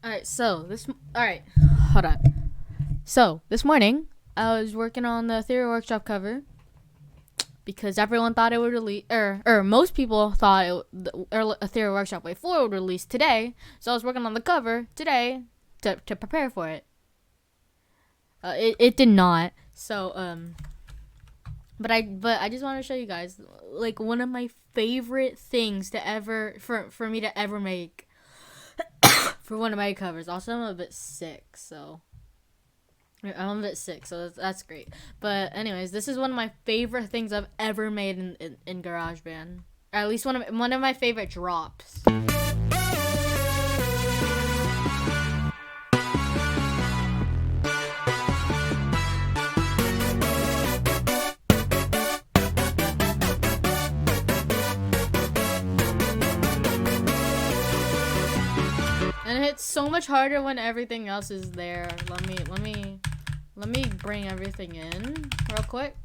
Alright, hold on. So, this morning, I was working on the Ethereal Workshop cover because everyone thought it would release, or most people thought the Ethereal Workshop Wave 4 would release today. So I was working on the cover today to prepare for it. It did not. So, but I just want to show you guys, like, one of my favorite things to ever, for me to ever make for one of my covers. Also, I'm a bit sick, so that's great. But anyways, this is one of my favorite things I've ever made in GarageBand. Or at least one of my favorite drops. And it's so much harder when everything else is there. Let me bring everything in real quick.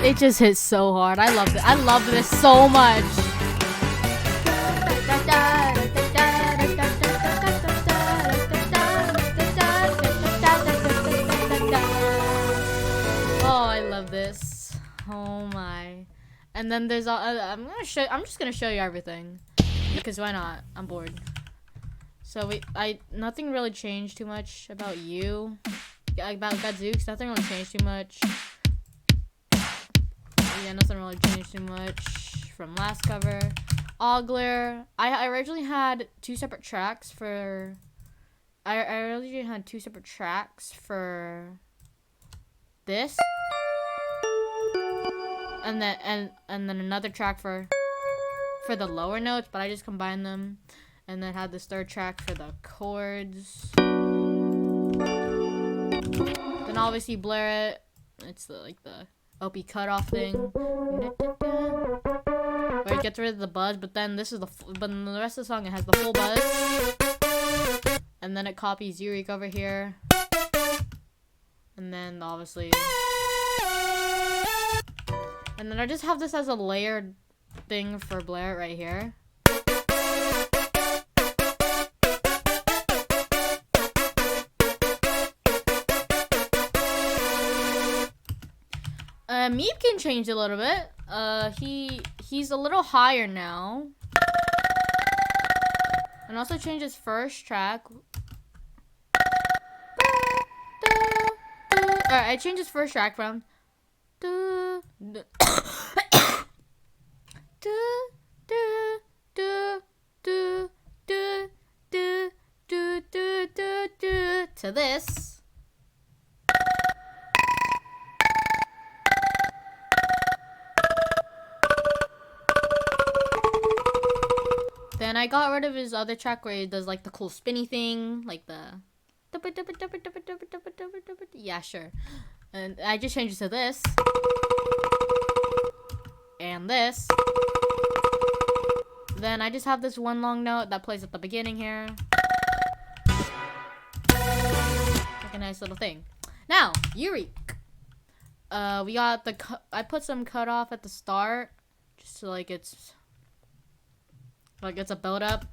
It just hits so hard. I love it. I love this so much. Oh, I love this. Oh my. And then there's I'm just gonna show you everything because why not? I'm bored. So nothing really changed too much about you. About Gadzooks, nothing really changed too much. Yeah, nothing really changed too much from last cover. Ogler. I originally had two separate tracks for. I originally had two separate tracks for this, and then another track for the lower notes, but I just combined them, and then had this third track for the chords. Then obviously blare it. It's the OP cutoff thing, where it gets rid of the buzz, but then but in the rest of the song it has the full buzz, and then it copies Yurik over here, and then obviously, and then I just have this as a layered thing for Blair right here. Meep can change a little bit. He's a little higher now. And also change his first track. Alright, I changed his first track from to this. Then I got rid of his other track where he does like the cool spinny thing, like the yeah, sure. And I just changed it to this and this. Then I just have this one long note that plays at the beginning here, like a nice little thing. Now, Yurik. We got I put some cutoff at the start, just so it's a build up,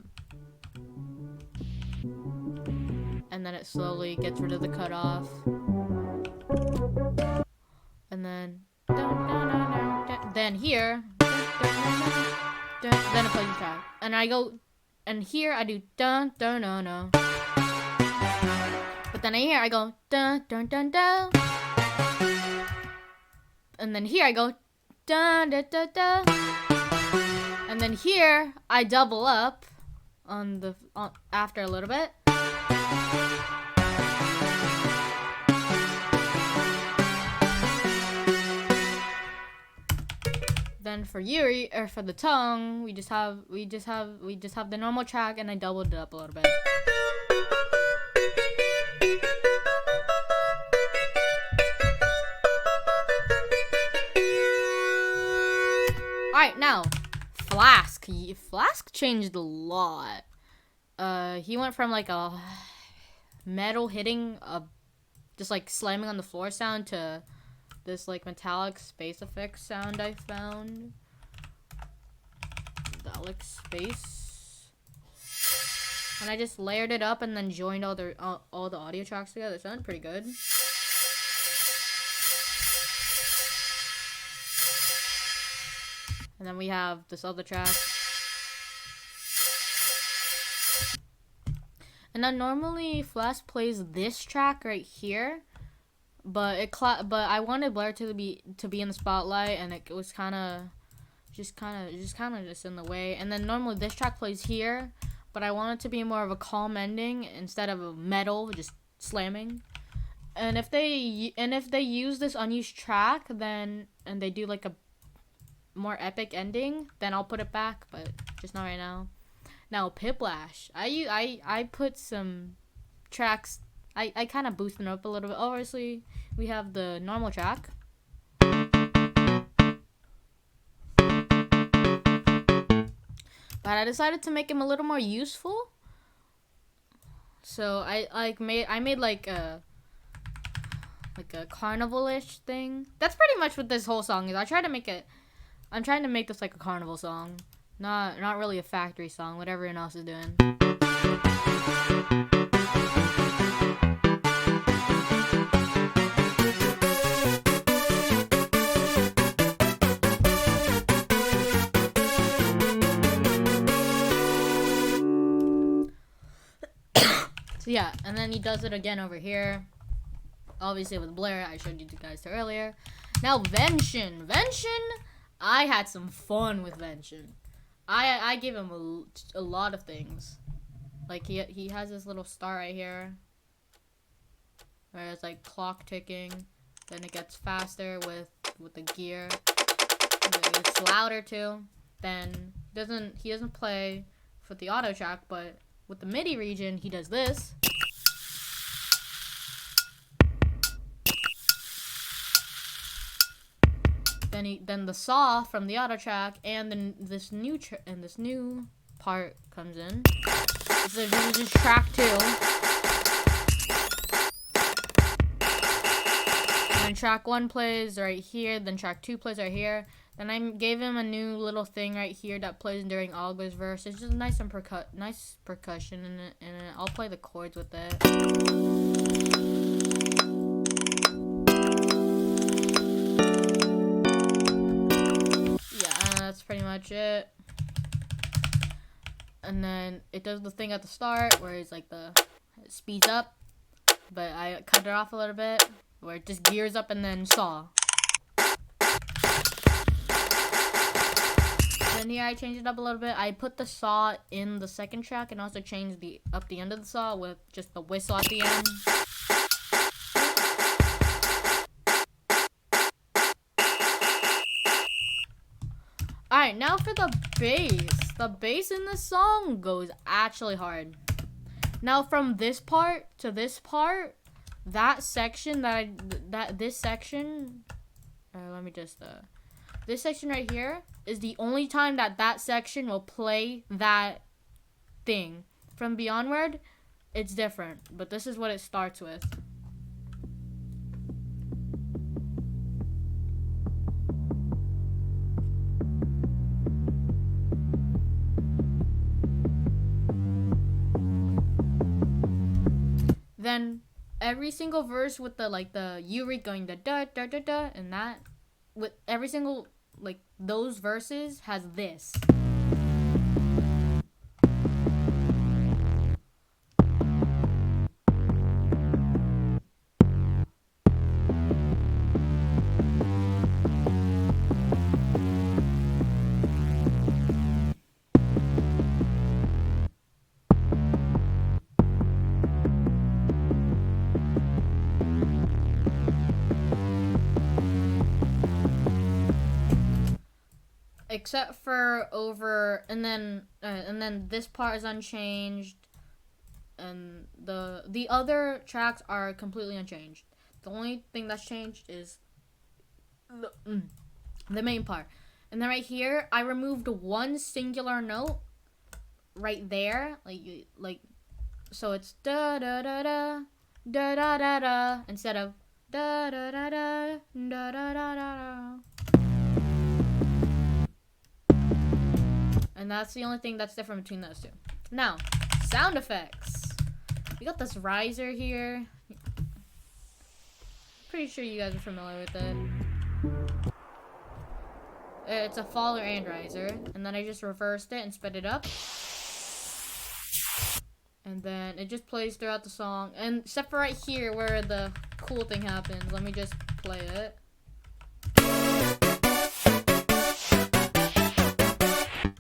and then it slowly gets rid of the cutoff, and then here, then it plays the track, and I go, and here I do dun dun no no, but then here I go dun dun dun dun, and then here I go dun dun dun dun. And then here I double up after a little bit. Then for Yuri, or for the tongue, we just have the normal track, and I doubled it up a little bit. Alright, now, Flask. Flask changed a lot. He went from like a metal hitting, just like slamming on the floor sound to this like metallic space effects sound I found. Metallic space. And I just layered it up and then joined all the audio tracks together. It sounded pretty good. And then we have this other track. And then normally Flask plays this track right here, but I wanted Blair to be in the spotlight, and it was just in the way. And then normally this track plays here, but I want it to be more of a calm ending instead of a metal just slamming. And if they use this unused track, then and they do like a more epic ending, then I'll put it back, but just not right now. Now Piplash, I put some tracks, I kind of boosted it up a little bit. Obviously we have the normal track, but I decided to make him a little more useful. So I made like a carnival-ish thing. That's pretty much what this whole song is. I'm trying to make this like a carnival song, not really a factory song, what everyone else is doing. So yeah, and then he does it again over here. Obviously with Blair, I showed you guys earlier. Now Vention, I had some fun with Vention. I gave him a lot of things. Like he has this little star right here, where it's like clock ticking. Then it gets faster with the gear. It's louder too. Then he doesn't play for the auto track, but with the MIDI region he does this. Then the saw from the auto track, and then this new part comes in. So this is just track 2. And track 1 plays right here, then track 2 plays right here. Then I gave him a new little thing right here that plays during Oliver's verse. It's just nice and nice percussion in it, and I'll play the chords with it. That's pretty much it. And then it does the thing at the start where it's like it speeds up, but I cut it off a little bit where it just gears up and then saw. Then here I changed it up a little bit. I put the saw in the second track and also changed up the end of the saw with just the whistle at the end. Alright, now for the bass. The bass in this song goes actually hard. Now from this part to this part, this section right here is the only time that section will play that thing. From beyondward, it's different, but this is what it starts with. Then every single verse with the Uri going da da da da da, and that with every single those verses has this. Except for and then this part is unchanged, and the other tracks are completely unchanged. The only thing that's changed is the main part. And then right here, I removed one singular note right there, like so it's da da da da da da da da instead of da da da da da da da da. And that's the only thing that's different between those two. Now, sound effects. We got this riser here. Pretty sure you guys are familiar with it. It's a faller and riser, and then I just reversed it and sped it up. And then it just plays throughout the song. And except for right here where the cool thing happens. Let me just play it.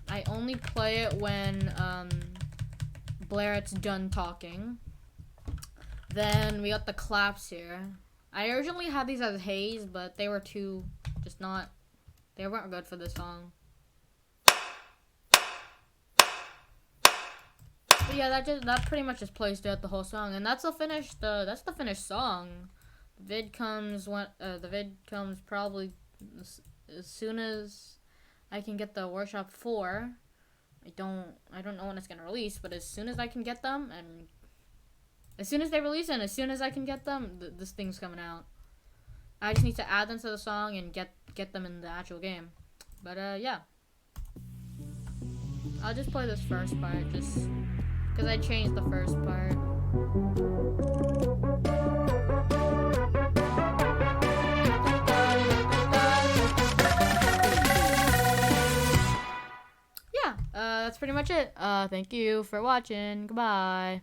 I only play it when Blairett's done talking. Then we got the claps here. I originally had these as haze, but they were too just not. They weren't good for this song. But yeah, that pretty much just plays throughout the whole song, and that's the finished song. The vid comes probably as soon as I can get the Workshop 4. I don't know when it's gonna release, but as soon as I can get them, and as soon as they release and as soon as I can get them, this thing's coming out. I just need to add them to the song and get them in the actual game. But yeah, I'll just play this first part just because I changed the first part. Yeah, that's pretty much it. Thank you for watching. Goodbye.